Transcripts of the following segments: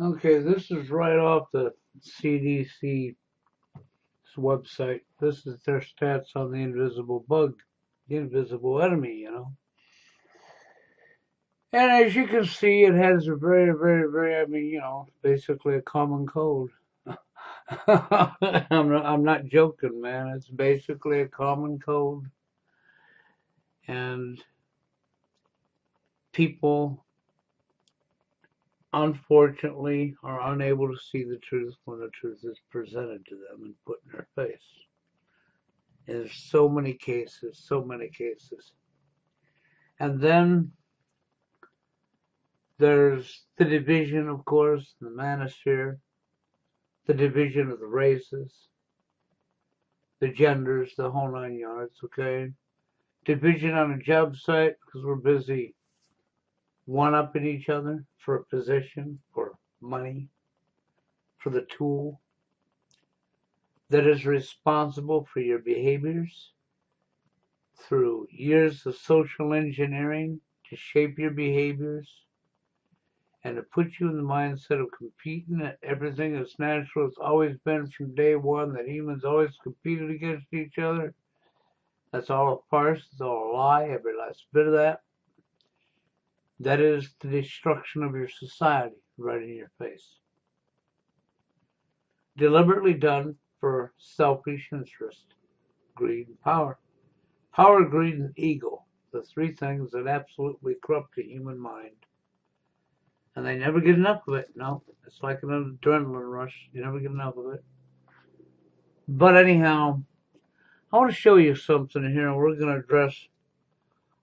Okay, this is right off the CDC's website. This is their stats on the invisible bug, the invisible enemy. And as you can see, it has a very, very, very, basically a common cold. I'm not joking, man. It's basically a common cold. And people, unfortunately, are unable to see the truth when the truth is presented to them and put in their face. And there's so many cases, so many cases. And then there's the division, of course, the manosphere, the division of the races, the genders, the whole 9 yards, okay? Division on a job site because we're busy one-upping each other for a position, for money, for the tool that is responsible for your behaviors through years of social engineering to shape your behaviors and to put you in the mindset of competing at everything that's natural. It's always been from day one that humans always competed against each other. That's all a farce. It's all a lie. Every last bit of that. That is the destruction of your society right in your face. Deliberately done for selfish interest, greed, and power. Power, greed, and ego. The three things that absolutely corrupt the human mind. And they never get enough of it. No, it's like an adrenaline rush. You never get enough of it. But anyhow, I want to show you something here, and we're going to address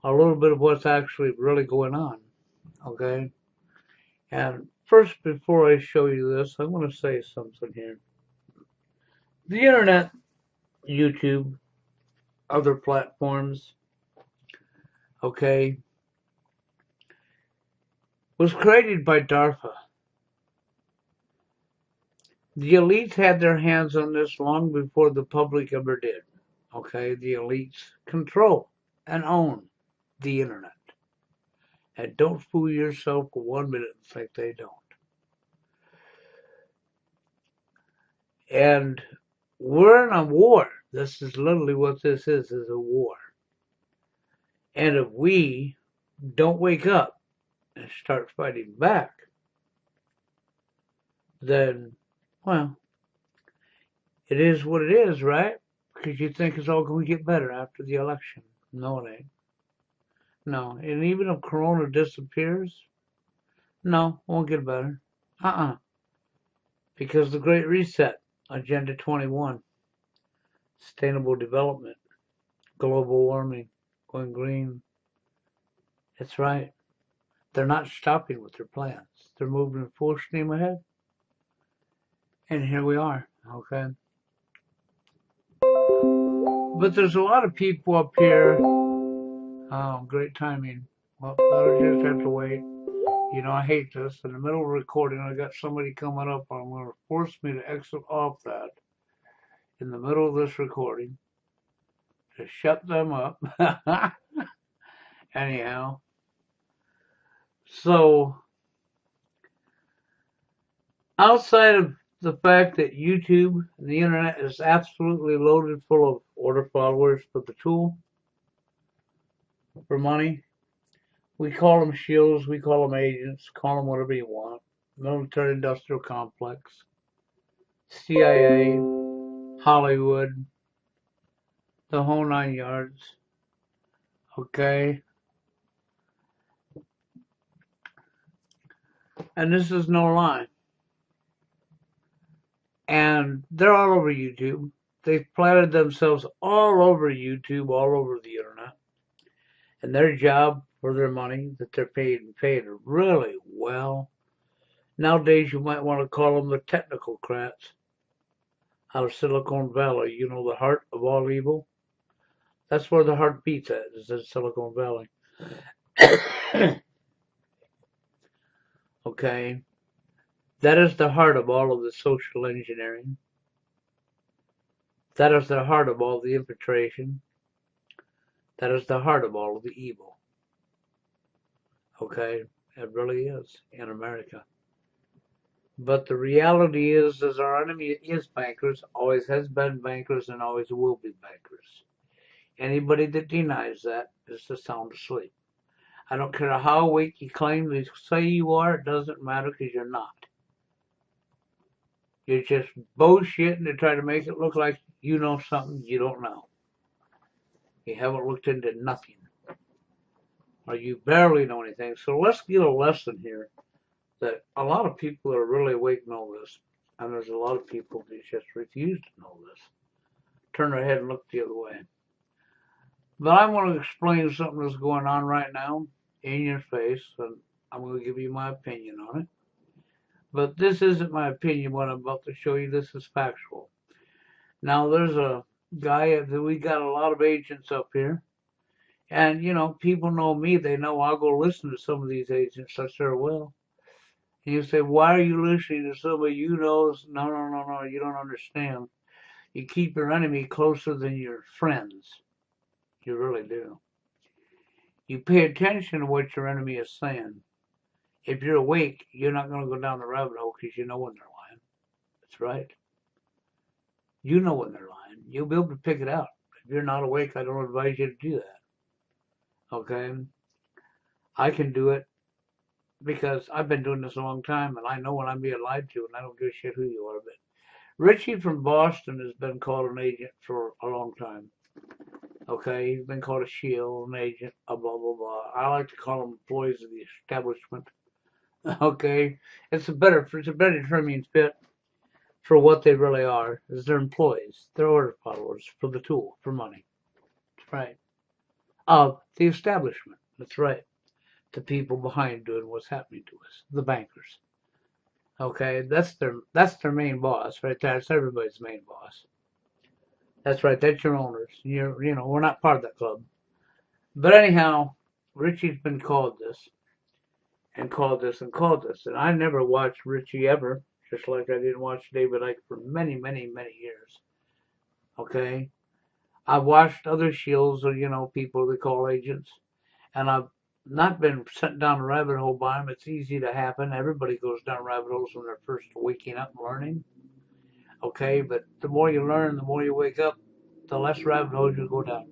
a little bit of what's actually really going on. Okay? And first, before I show you this, I want to say something here. The internet, YouTube, other platforms, okay, was created by DARPA. The elites had their hands on this long before the public ever did. Okay, the elites control and own the internet. And don't fool yourself for 1 minute and think they don't. And we're in a war. This is literally what this is a war. And if we don't wake up and start fighting back, then, well, it is what it is, right? Because you think it's all going to get better after the election. No, it ain't. No. And even if Corona disappears, no, it won't get better. Because the Great Reset, Agenda 21, Sustainable Development, Global Warming, going green. That's right. They're not stopping with their plans. They're moving full steam ahead. And here we are, okay? But there's a lot of people up here. Oh, great timing. Well, I'll just have to wait. You know, I hate this. In the middle of recording, I got somebody coming up. I'm going to force me to exit off that in the middle of this recording to shut them up. Anyhow, so outside of the fact that YouTube and the internet is absolutely loaded full of order followers for the tool, for money, we call them shills, we call them agents, call them whatever you want. Military industrial complex, CIA, Hollywood, the whole 9 yards. Okay? And this is no lie. And they're all over YouTube. They've planted themselves all over YouTube, all over the internet. And their job for their money that they're paid really well. Nowadays, you might want to call them the technocrats out of Silicon Valley. You know, the heart of all evil. That's where the heart beats at, is in Silicon Valley. Okay? That is the heart of all of the social engineering. That is the heart of all the infiltration. That is the heart of all of the evil. Okay? It really is in America. But the reality is our enemy is bankers, always has been bankers, and always will be bankers. Anybody that denies that is sound asleep. I don't care how awake you claim to say you are, it doesn't matter because you're not. You're just bullshitting to try to make it look like you know something you don't know. You haven't looked into nothing. Or you barely know anything. So let's get a lesson here that a lot of people that are really awake know this. And there's a lot of people that just refuse to know this. Turn their head and look the other way. But I want to explain something that's going on right now in your face, and I'm going to give you my opinion on it. But this isn't my opinion, what I'm about to show you. This is factual. Now, there's a guy that we got a lot of agents up here. And, you know, people know me. They know I'll go listen to some of these agents. I sure will. And you say, why are you listening to somebody you know? No. You don't understand. You keep your enemy closer than your friends. You really do. You pay attention to what your enemy is saying. If you're awake, you're not going to go down the rabbit hole because you know when they're lying. That's right. You know when they're lying. You'll be able to pick it out. If you're not awake, I don't advise you to do that. Okay? I can do it because I've been doing this a long time and I know when I'm being lied to and I don't give a shit who you are. But Richie from Boston has been called an agent for a long time. Okay, he's been called a shield, an agent, blah blah blah. I like to call them employees of the establishment. Okay, it's a better term fit for what they really are. Is they're employees, they're order followers for the tool, for money. That's right. Of the establishment. That's right. The people behind doing what's happening to us, the bankers. Okay, that's their main boss right there. It's everybody's main boss. That's right. That's your owners. We're not part of that club. But anyhow, Richie's been called this and called this and called this, and I never watched Richie ever, just like I didn't watch David Icke for many, many, many years. Okay, I've watched other shields or people they call agents, and I've not been sent down a rabbit hole by them. It's easy to happen. Everybody goes down rabbit holes when they're first waking up and learning. Okay, but the more you learn, the more you wake up, the less rabbit holes you go down.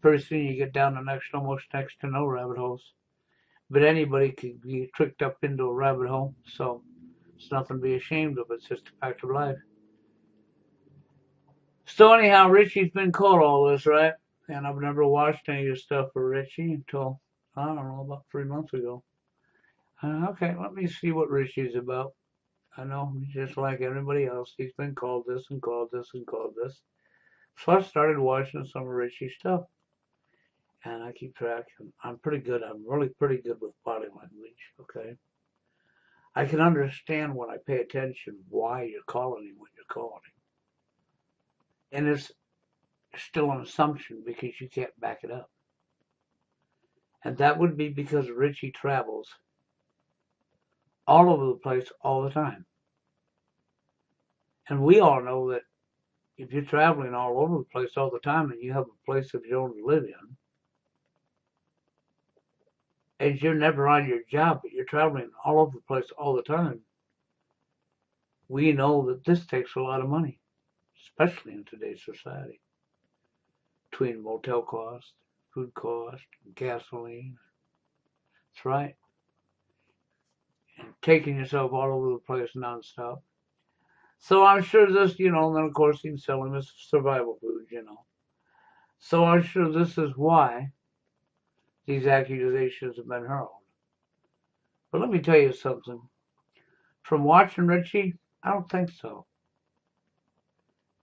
Pretty soon you get down to almost next to no rabbit holes. But anybody can be tricked up into a rabbit hole, so it's nothing to be ashamed of. It's just a fact of life. So anyhow, Richie's been called all this, right? And I've never watched any of the stuff for Richie until, I don't know, about 3 months ago. Okay, let me see what Richie's about. I know, just like everybody else, he's been called this and called this and called this. So I started watching some of Richie's stuff. And I keep track. I'm pretty good. I'm really pretty good with body language, okay? I can understand when I pay attention why you're calling him when you're calling him. And it's still an assumption because you can't back it up. And that would be because Richie travels all over the place all the time. And we all know that if you're traveling all over the place all the time and you have a place of your own to live in, and you're never on your job, but you're traveling all over the place all the time, we know that this takes a lot of money, especially in today's society, between motel costs, food costs, gasoline. That's right. And taking yourself all over the place nonstop. So I'm sure this, and then of course he's selling us survival food, So I'm sure this is why these accusations have been hurled. But let me tell you something. From watching Richie, I don't think so.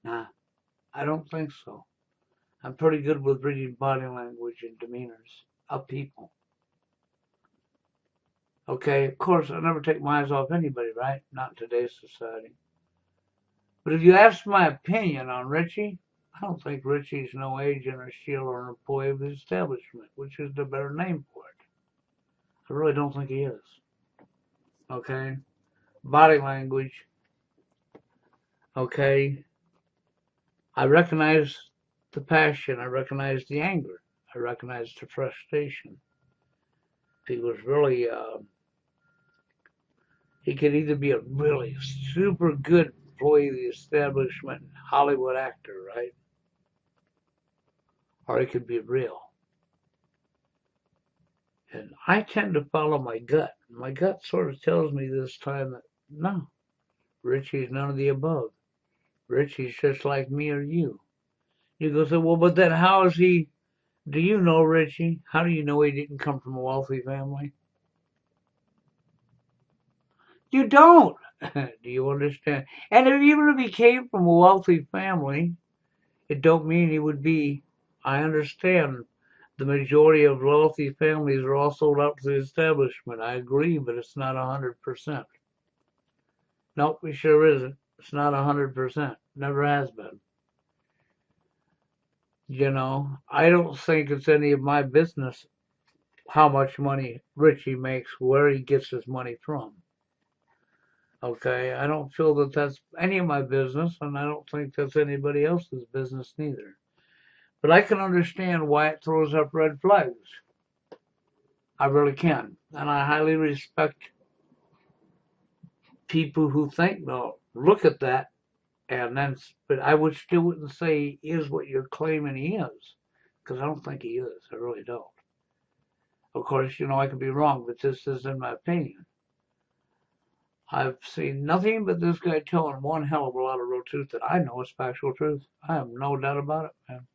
Nah, I don't think so. I'm pretty good with reading body language and demeanors of people. Okay, of course, I never take my eyes off anybody, right? Not in today's society. But if you ask my opinion on Richie, I don't think Richie's no agent or shield or an employee of the establishment, which is the better name for it. I really don't think he is. Okay? Body language. Okay? I recognize the passion. I recognize the anger. I recognize the frustration. He was really He could either be a really super good employee of the establishment, Hollywood actor, right? Or he could be real. And I tend to follow my gut. My gut sort of tells me this time that no, Richie's none of the above. Richie's just like me or you. You go say, well, but then how is he? Do you know Richie? How do you know he didn't come from a wealthy family? You don't. Do you understand? And even if he came from a wealthy family, it don't mean he would be. I understand the majority of wealthy families are all sold out to the establishment. I agree, but it's not 100%. Nope, it sure isn't. It's not 100%. Never has been. You know, I don't think it's any of my business how much money Richie makes, where he gets his money from. Okay, I don't feel that that's any of my business, and I don't think that's anybody else's business neither. But I can understand why it throws up red flags. I really can. And I highly respect people who think, no, look at that, and then, but I would still wouldn't say he is what you're claiming he is, because I don't think he is. I really don't. Of course, you know, I could be wrong, but this is in my opinion. I've seen nothing but this guy telling one hell of a lot of real truth that I know is factual truth. I have no doubt about it, man.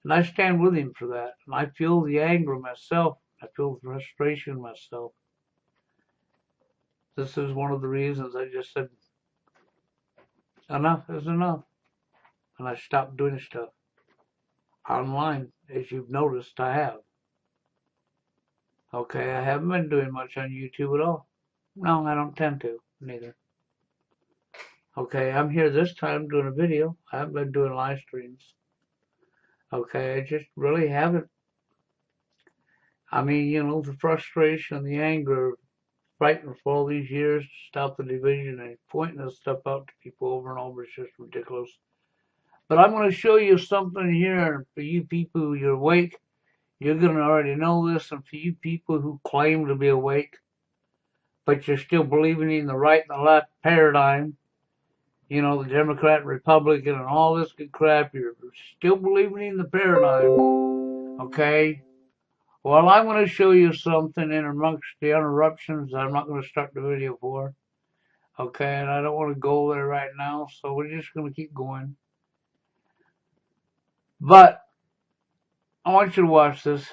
And I stand with him for that. And I feel the anger myself. I feel the frustration myself. This is one of the reasons I just said, enough is enough. And I stopped doing stuff online, as you've noticed I have. Okay, I haven't been doing much on YouTube at all. No, I don't tend to, neither. Okay, I'm here this time doing a video. I haven't been doing live streams. Okay, I just really haven't. I mean, you know, the frustration, the anger, fighting for all these years to stop the division and pointing this stuff out to people over and over is just ridiculous. But I'm going to show you something here for you people who are awake. You're going to already know this, and for you people who claim to be awake, but you're still believing in the right and the left paradigm, you know, the Democrat, Republican, and all this good crap, you're still believing in the paradigm, okay? Well, I'm going to show you something in amongst the interruptions that I'm not going to start the video for, okay? And I don't want to go there right now, so we're just going to keep going. But I want you to watch this.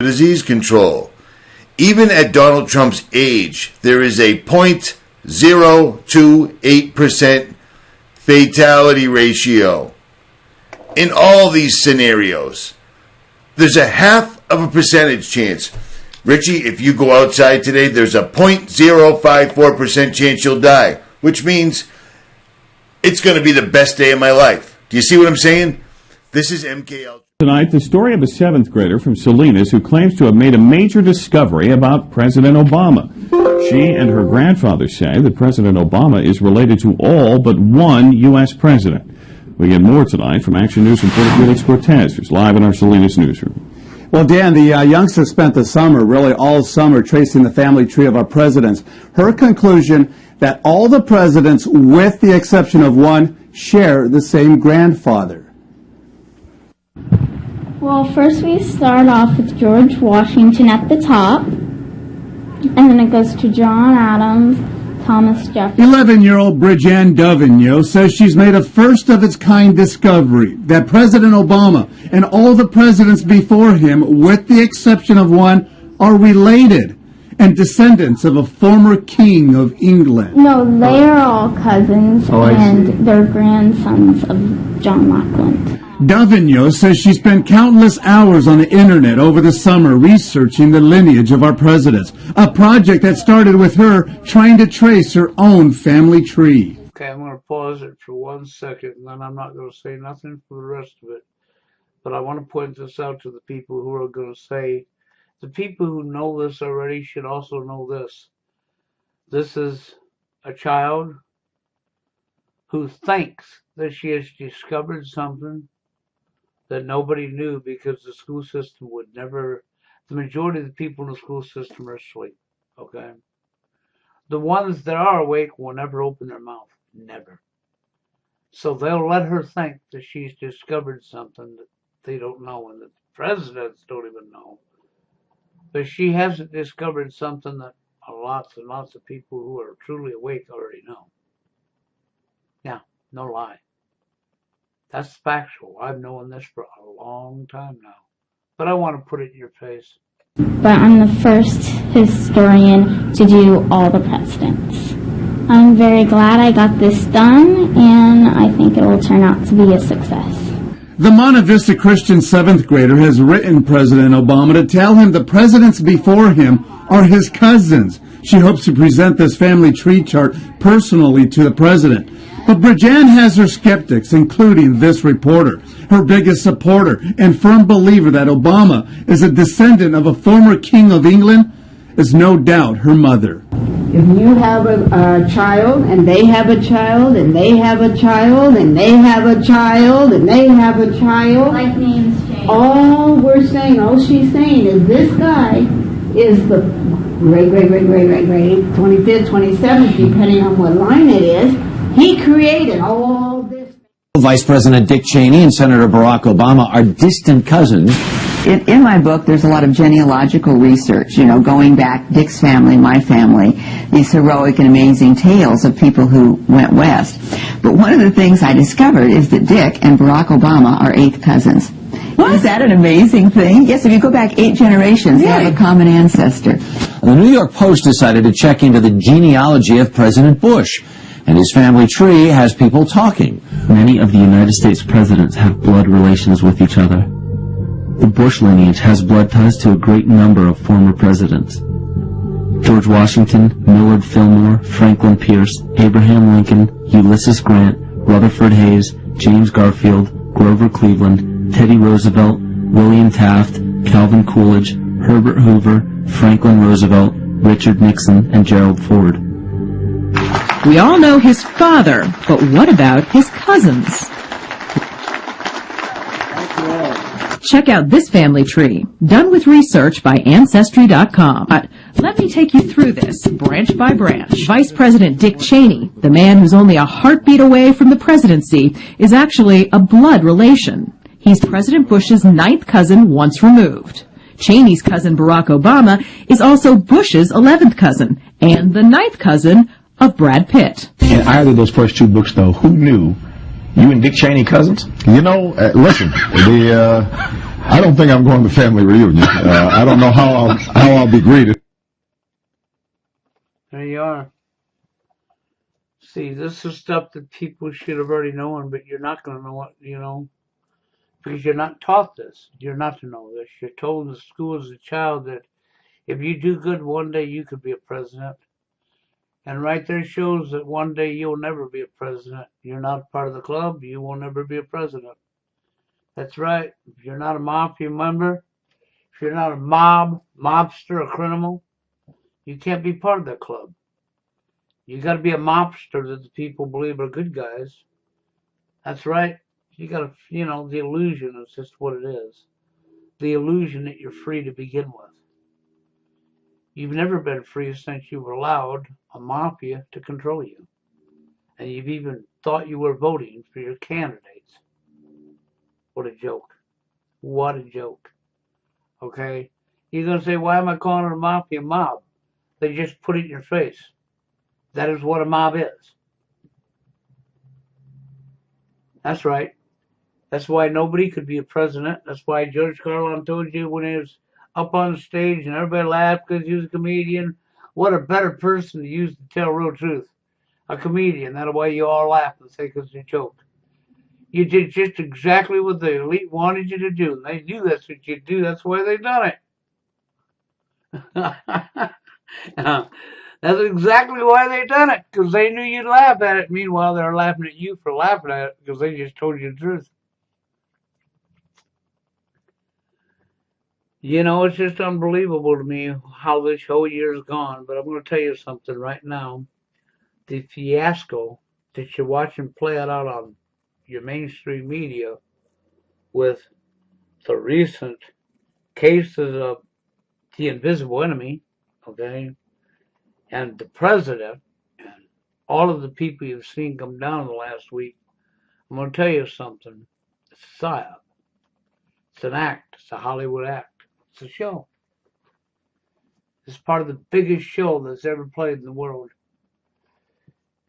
Disease control. Even at Donald Trump's age, there is a 0.028% fatality ratio. In all these scenarios, there's a 0.5% chance. Richie, if you go outside today, there's a 0.054% chance you'll die, which means it's going to be the best day of my life. Do you see what I'm saying? This is MKL. Tonight, the story of a 7th grader from Salinas who claims to have made a major discovery about President Obama. She and her grandfather say that President Obama is related to all but one U.S. president. We get more tonight from Action News reporter Felix Cortez, who's live in our Salinas newsroom. Well, Dan, the youngster spent the summer, really all summer, tracing the family tree of our presidents. Her conclusion that all the presidents, with the exception of one, share the same grandfather. Well, first we start off with George Washington at the top, and then it goes to John Adams, Thomas Jefferson. 11-year-old Bridget Dovigneau says she's made a first-of-its-kind discovery that President Obama and all the presidents before him, with the exception of one, are related and descendants of a former king of England. No, they are all cousins, and they're grandsons of John Lackland. Dovigneau says she spent countless hours on the internet over the summer researching the lineage of our presidents, a project that started with her trying to trace her own family tree. Okay, I'm going to pause it for 1 second, and then I'm not going to say nothing for the rest of it. But I want to point this out to the people who are going to say, the people who know this already should also know this. This is a child who thinks that she has discovered something that nobody knew, because the school system would never, the majority of the people in the school system are asleep, okay? The ones that are awake will never open their mouth. Never. So they'll let her think that she's discovered something that they don't know and that the presidents don't even know. But she hasn't discovered something that lots and lots of people who are truly awake already know. Yeah, no lie. That's factual. I've known this for a long time now. But I want to put it in your face. But I'm the first historian to do all the presidents. I'm very glad I got this done, and I think it will turn out to be a success. The Monte Vista Christian 7th grader has written President Obama to tell him the presidents before him are his cousins. She hopes to present this family tree chart personally to the president. But Bridjan has her skeptics, including this reporter. Her biggest supporter and firm believer that Obama is a descendant of a former king of England is no doubt her mother. If you have a child, and they have a child, and they have a child, and they have a child, and they have a child, Like names change. all she's saying is this guy is the great, 25th, 27th, depending on what line it is. He created all this. Vice President Dick Cheney and Senator Barack Obama are distant cousins. In my book, there's a lot of genealogical research, going back, Dick's family, my family, these heroic and amazing tales of people who went west. But one of the things I discovered is that Dick and Barack Obama are 8th cousins. What? Is that an amazing thing? Yes, if you go back 8 generations, they have a common ancestor. The New York Post decided to check into the genealogy of President Bush, and his family tree has people talking. Many of the United States presidents have blood relations with each other. The Bush lineage has blood ties to a great number of former presidents. George Washington, Millard Fillmore, Franklin Pierce, Abraham Lincoln, Ulysses Grant, Rutherford Hayes, James Garfield, Grover Cleveland, Teddy Roosevelt, William Taft, Calvin Coolidge, Herbert Hoover, Franklin Roosevelt, Richard Nixon, and Gerald Ford. We all know his father, but what about his cousins? Check out this family tree, done with research by Ancestry.com. Let me take you through this, branch by branch. Vice President Dick Cheney, the man who's only a heartbeat away from the presidency, is actually a blood relation. He's President Bush's 9th cousin once removed. Cheney's cousin Barack Obama is also Bush's 11th cousin, and the 9th cousin of Brad Pitt. In either of those first 2 books, though, who knew you and Dick Cheney cousins? Listen, I don't think I'm going to family reunion. I don't know how I'll be greeted. There you are. See, this is stuff that people should have already known, but you're not going to know what, because you're not taught this. You're not to know this. You're told in school as a child that if you do good one day, you could be a president. And right there shows that one day you'll never be a president. You're not a part of the club, you will never be a president. That's right. If you're not a mafia member, if you're not a mobster, a criminal, you can't be part of that club. You got to be a mobster that the people believe are good guys. That's right. You got to, the illusion is just what it is. The illusion that you're free to begin with. You've never been free since you were allowed a mafia to control you. And you've even thought you were voting for your candidates. What a joke. What a joke. Okay? You're going to say, why am I calling it a mafia mob? They just put it in your face. That is what a mob is. That's right. That's why nobody could be a president. That's why George Carlin told you when he was up on stage and everybody laughed because he was a comedian. What a better person to use to tell real truth. A comedian. That's why you all laugh and say it's a joke. You did just exactly what the elite wanted you to do. And they knew that's what you'd do. That's why they done it. That's exactly why they done it. Because they knew you'd laugh at it. Meanwhile, they're laughing at you for laughing at it because they just told you the truth. It's just unbelievable to me how this whole year's gone. But I'm going to tell you something right now. The fiasco that you're watching play out on your mainstream media with the recent cases of the invisible enemy, okay, And the president and all of the people you've seen come down the last week, I'm going to tell you something. It's a psyop. It's an act. It's a Hollywood act. It's a show. It's part of the biggest show that's ever played in the world.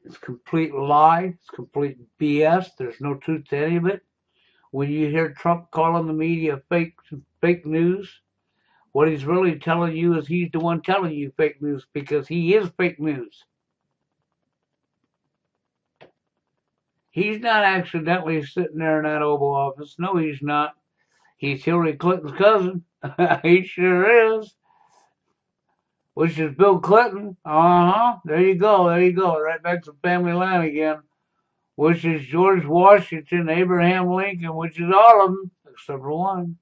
It's complete lie. It's complete BS. There's no truth to any of it. When you hear Trump calling the media fake news, what he's really telling you is he's the one telling you fake news because he is fake news. He's not accidentally sitting there in that Oval Office. No, he's not. He's Hillary Clinton's cousin. He sure is. Which is Bill Clinton. There you go. There you go. Right back to family line again. Which is George Washington, Abraham Lincoln, which is all of them, except for one.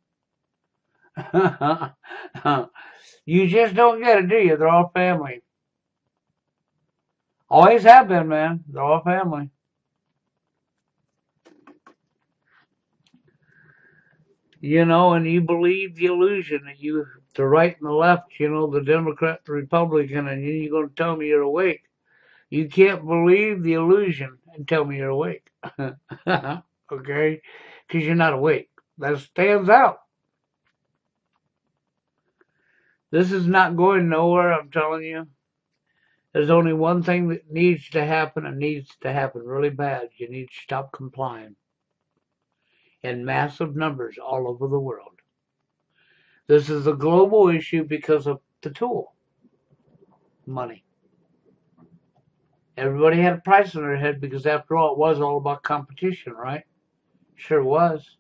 You just don't get it, do you? They're all family. Always have been, man. They're all family. You know, and you believe the illusion that you, the right and the left, you know, the Democrat, the Republican, and you're going to tell me you're awake. You can't believe the illusion and tell me you're awake. Okay? Because you're not awake. That stands out. This is not going nowhere, I'm telling you. There's only one thing that needs to happen, and needs to happen really bad. You need to stop complying. In massive numbers all over the world. This is a global issue because of the tool. Money. Everybody had a price on their head because after all, it was all about competition, right? Sure was.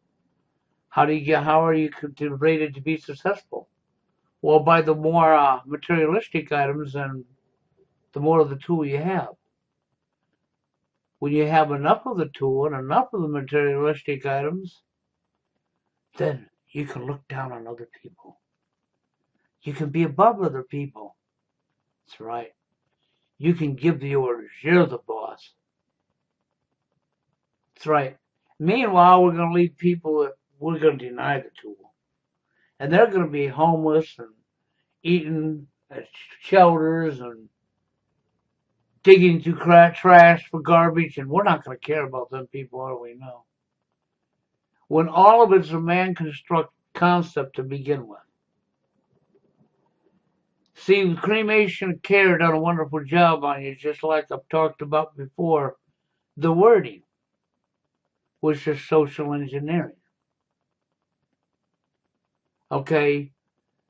How are you rated to be successful? Well, by the more materialistic items and the more of the tool you have. When you have enough of the tool and enough of the materialistic items, then you can look down on other people. You can be above other people. That's right. You can give the orders. You're the boss. That's right. Meanwhile, we're going to leave people that we're going to deny the tool. And they're going to be homeless and eating at shelters and digging through trash for garbage. And we're not going to care about them people, are we? No. When all of it's a man-constructed concept to begin with. See, Cremation Care done a wonderful job on you, just like I've talked about before. The wording, which is social engineering. Okay,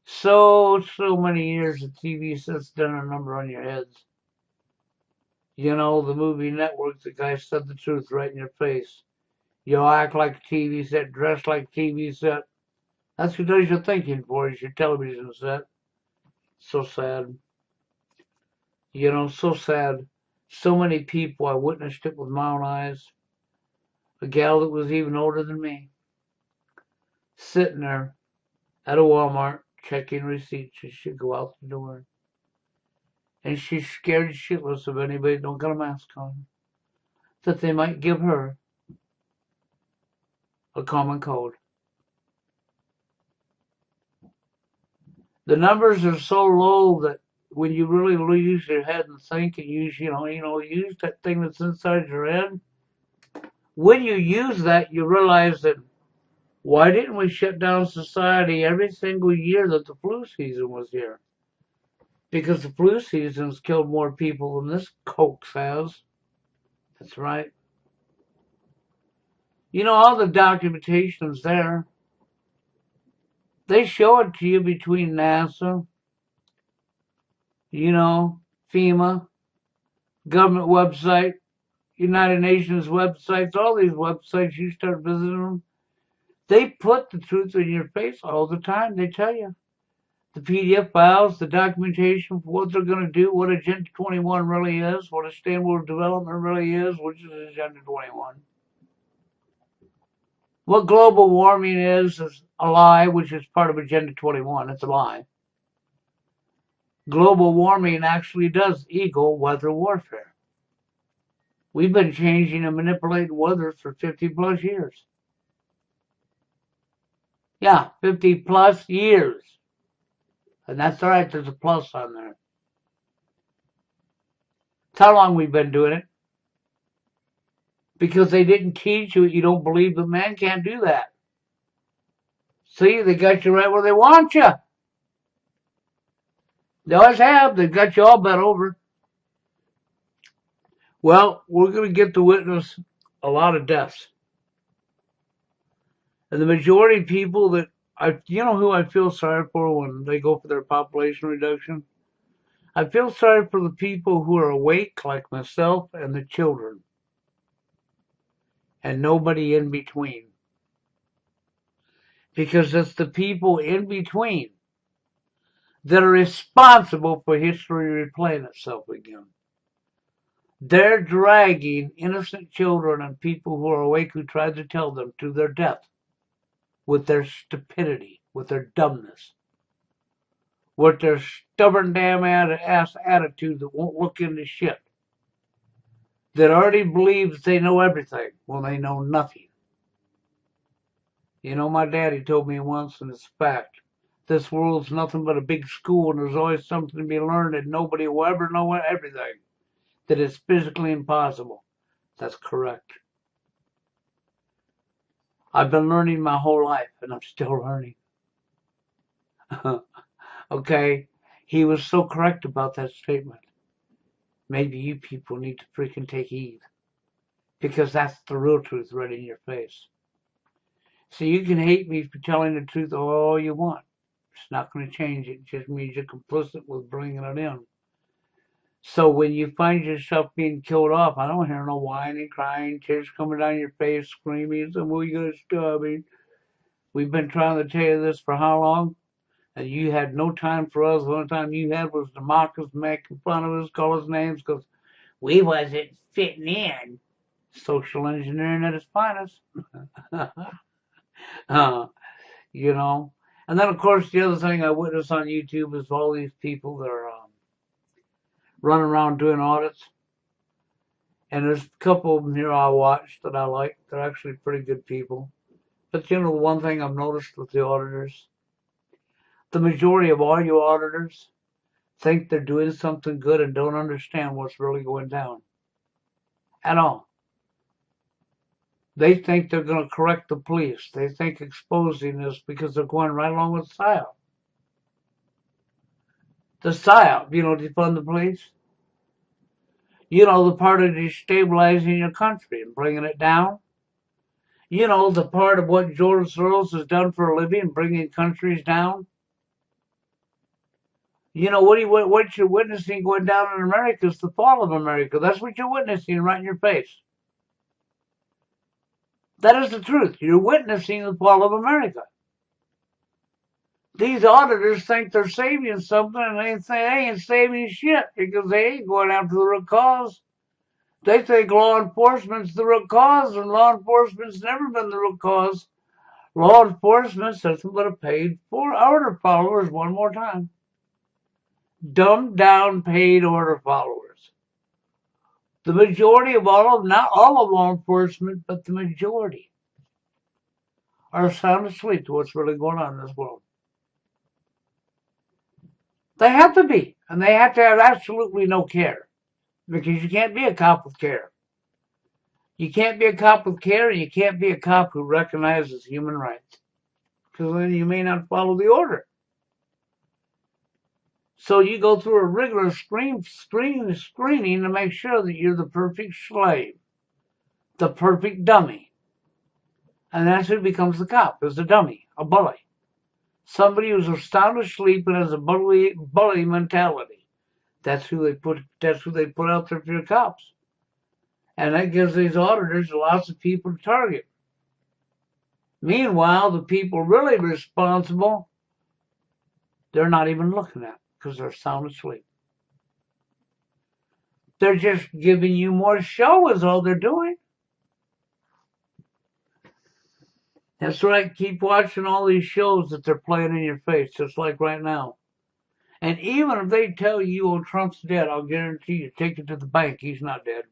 so many years of TV sets done a number on your heads. You know, the movie network, the guy said the truth right in your face. You act like a TV set, dress like a TV set. That's who does your thinking for, is your television set. So sad. You know, so sad. So many people, I witnessed it with my own eyes. A gal that was even older than me. Sitting there at a Walmart, checking receipts. She should go out the door. And she's scared shitless of anybody that don't got a mask on. That they might give her a common cold. The numbers are so low that when you really use your head and think and use, use that thing that's inside your head, when you use that, you realize that why didn't we shut down society every single year that the flu season was here? Because the flu season's killed more people than this hoax has. That's right. You know, all the documentation's there. They show it to you between NASA, FEMA, government website, United Nations websites, all these websites, you start visiting them. They put the truth in your face all the time. They tell you. The PDF files, the documentation for what they're going to do, what Agenda 21 really is, what a Sustainable Development really is, which is Agenda 21. What global warming is a lie, which is part of Agenda 21. It's a lie. Global warming actually does equal weather warfare. We've been changing and manipulating weather for 50 plus years. Yeah, 50 plus years. And that's all right, there's a plus on there. how long we've been doing it. Because they didn't teach you, you don't believe that man can't do that. See, they got you right where they want you. They always have. They've got you all bent over. Well, we're going to get to witness a lot of deaths. And the majority of people that, you know who I feel sorry for when they go for their population reduction? I feel sorry for the people who are awake, like myself, and the children. And nobody in between. Because it's the people in between that are responsible for history replaying itself again. They're dragging innocent children and people who are awake who tried to tell them to their death with their stupidity, with their dumbness, with their stubborn damn ass attitude that won't look into shit, that already believes they know everything when they know nothing. You know, my daddy told me once, and it's a fact, this world's nothing but a big school, and there's always something to be learned, and nobody will ever know everything. That it's physically impossible. That's correct. I've been learning my whole life, and I'm still learning. Okay? He was so correct about that statement. Maybe you people need to freaking take heed. Because that's the real truth right in your face. So you can hate me for telling the truth all you want. It's not going to change it. It just means you're complicit with bringing it in. So when you find yourself being killed off, I don't hear no whining, crying, tears coming down your face, screaming, so well, you're going to stop me. We've been trying to tell you this for how long? And you had no time for us. The only time you had was to mock us, making fun of us, call us names, because we wasn't fitting in. Social engineering at its finest. You know. And then, of course, the other thing I witness on YouTube is all these people that are running around doing audits. And there's a couple of them here I watch that I like. They're actually pretty good people. But you know, the one thing I've noticed with the auditors, the majority of all you auditors think they're doing something good and don't understand what's really going down. At all. They think they're going to correct the police. They think exposing this because they're going right along with PSYOP. The PSYOP, you know, defund the police. You know, the part of destabilizing your country and bringing it down. You know, the part of what George Soros has done for a living, bringing countries down. You know, what you're witnessing going down in America is the fall of America. That's what you're witnessing right in your face. That is the truth. You're witnessing the fall of America. These auditors think they're saving something, and they ain't saving shit because they ain't going after the root cause. They think law enforcement's the root cause, and law enforcement's never been the root cause. Law enforcement's nothing but a paid for order followers. One more time. Dumbed down paid order followers. The majority of all of them, not all of law enforcement, but the majority, are sound asleep to what's really going on in this world. They have to be, and they have to have absolutely no care, because you can't be a cop with care. You can't be a cop with care, and you can't be a cop who recognizes human rights, because then you may not follow the order. So you go through a rigorous screening to make sure that you're the perfect slave, the perfect dummy. And that's who becomes the cop, is a dummy, a bully. Somebody who's sound asleep and has a bully mentality. That's who they put out there for your cops. And that gives these auditors lots of people to target. Meanwhile, the people really responsible, they're not even looking at, because they're sound asleep. They're just giving you more show is all they're doing. That's right. Keep watching all these shows that they're playing in your face, just like right now. And even if they tell you, oh, Trump's dead, I'll guarantee you, take it to the bank, he's not dead.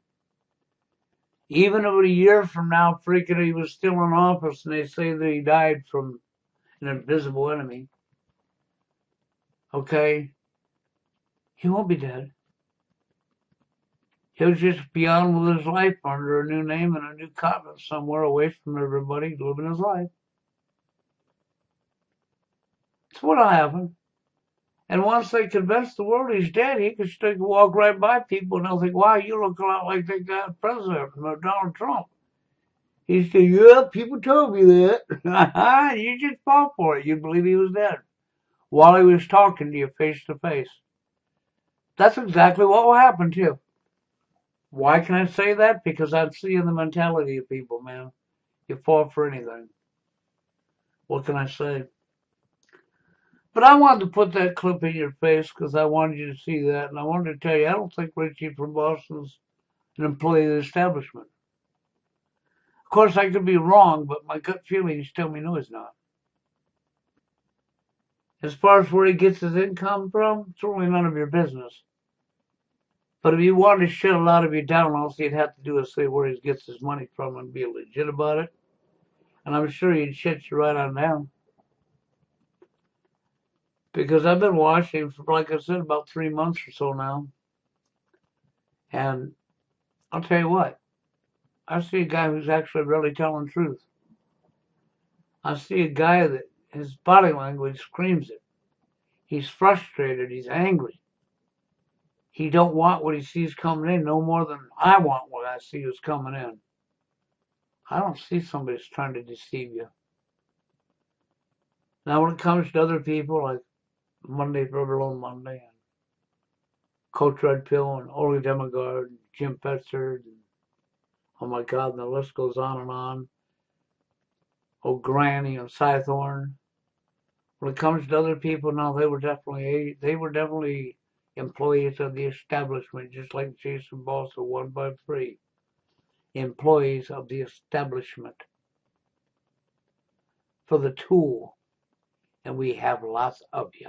Even if a year from now, freaking, he was still in office and they say that he died from an invisible enemy. Okay? He won't be dead. He'll just be on with his life under a new name and a new continent somewhere away from everybody, living his life. That's what'll happen. And once they convince the world he's dead, he can still walk right by people and they'll think, wow, you look a lot like that guy president, Donald Trump. He said, yeah, people told me that. You just fought for it. You believe he was dead while he was talking to you face to face. That's exactly what will happen to you. Why can I say that? Because I'm seeing the mentality of people, man. You fall for anything. What can I say? But I wanted to put that clip in your face because I wanted you to see that. And I wanted to tell you, I don't think Richie from Boston's an employee of the establishment. Of course, I could be wrong, but my gut feelings tell me no, he's not. As far as where he gets his income from, it's really none of your business. But if you wanted to shut a lot of you down, all you'd have to do is say where he gets his money from and be legit about it. And I'm sure he'd shut you right on down. Because I've been watching for, like I said, about 3 months or so now. And I'll tell you what, I see a guy who's actually really telling the truth. I see a guy that his body language screams it. He's frustrated. He's angry. He don't want what he sees coming in no more than I want what I see is coming in. I don't see somebody that's trying to deceive you. Now, when it comes to other people like Monday Forever Alone Monday and Coach Red Pill and Ole Demigard and Jim Fetzer and oh my God, and the list goes on and on. Oh, Granny and Cythorn. When it comes to other people, no, they were definitely employees of the establishment, just like Jason Balsa 153. Employees of the establishment for the tool, and we have lots of you.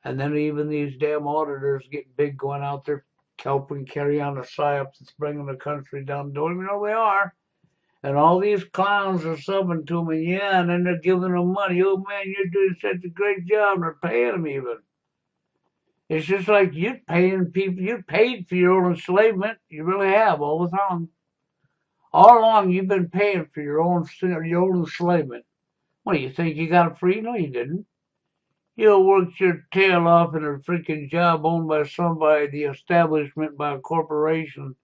And then even these damn auditors get big going out there helping carry on the psyops that's bringing the country down. Don't even know they are. And all these clowns are subbing to them, and yeah, and then they're giving them money. Oh man, you're doing such a great job. They're paying them even. It's just like you're paying people. You paid for your own enslavement. You really have all the time. All along, you've been paying for your own enslavement. What do you think? You got it free? No, you didn't. You worked your tail off in a freaking job owned by somebody, the establishment, by a corporation,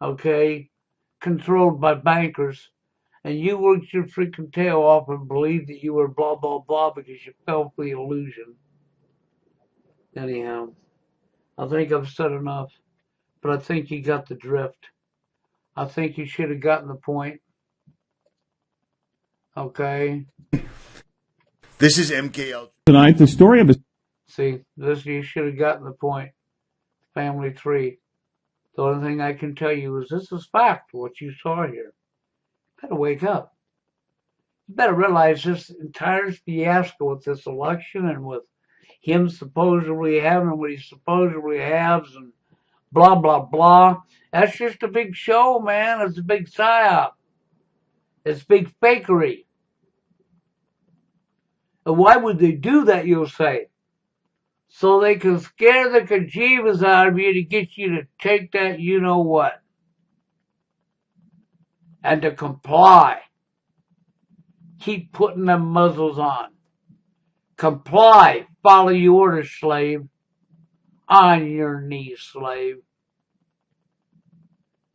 okay, controlled by bankers, and you worked your freaking tail off and believed that you were blah, blah, blah because you fell for the illusion. Anyhow, I think I've said enough, but I think you got the drift. I think you should have gotten the point. Okay? This is MKL. Tonight, the story of a... See, you should have gotten the point. Family tree. The only thing I can tell you is this is fact, what you saw here. You better wake up. You better realize this entire fiasco with this election and with him supposedly having what he supposedly has and blah, blah, blah. That's just a big show, man. It's a big psyop. It's big fakery. And why would they do that, you'll say? So they can scare the kajivas out of you to get you to take that you-know-what. And to comply. Keep putting them muzzles on. Comply. Follow your orders, slave. On your knees, slave.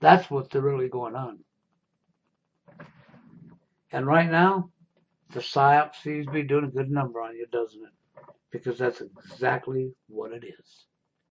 That's what's really going on. And right now, the psyop seems to be doing a good number on you, doesn't it? Because that's exactly what it is.